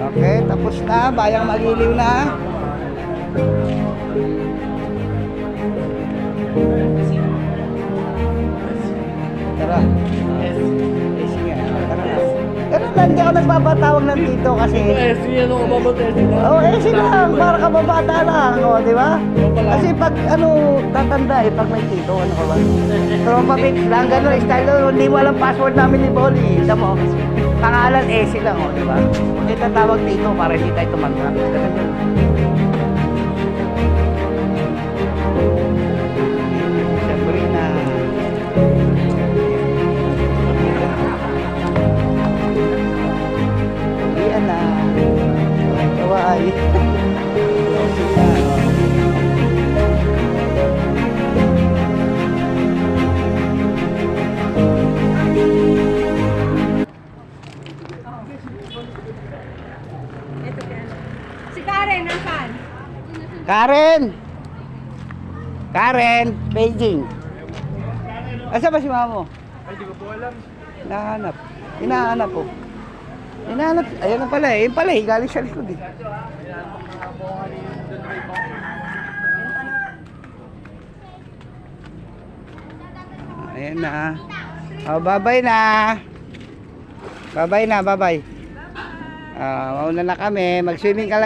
Okay, tapos na. Bayang Magiliw na. Tara. Sige nga. Tara na. Ganun lang, hindi ako nagpapatawag ng tito kasi... Ano ka ba mag-SC na? Oo, lang. Para kababata lang. O, di ba? Kasi pag, tatanda eh, pag may tito, ano ka ba? Pero mapapit lang, gano'n, style doon. Hindi mo alam password namin ni Bolly. Isa mo, pangalan SC lang, o, di ba? Huwag kayo tatawag tito para hindi tayo tumanda. Ganun yun. Sabrina. Iyan na. Kawai. Si Karen, nasaan? Karen! Karen! Beijing! Asa ba si mama mo? Ay, di ko po alam. Hinahanap. Hinahanap po. Hinahanap. Ayan na pala eh. Yung pala eh. Galing sa likod eh. Ayan na. Oh, bye-bye na. Bye-bye na, bye-bye. Mauna na kami. Mag-swimming ka lang.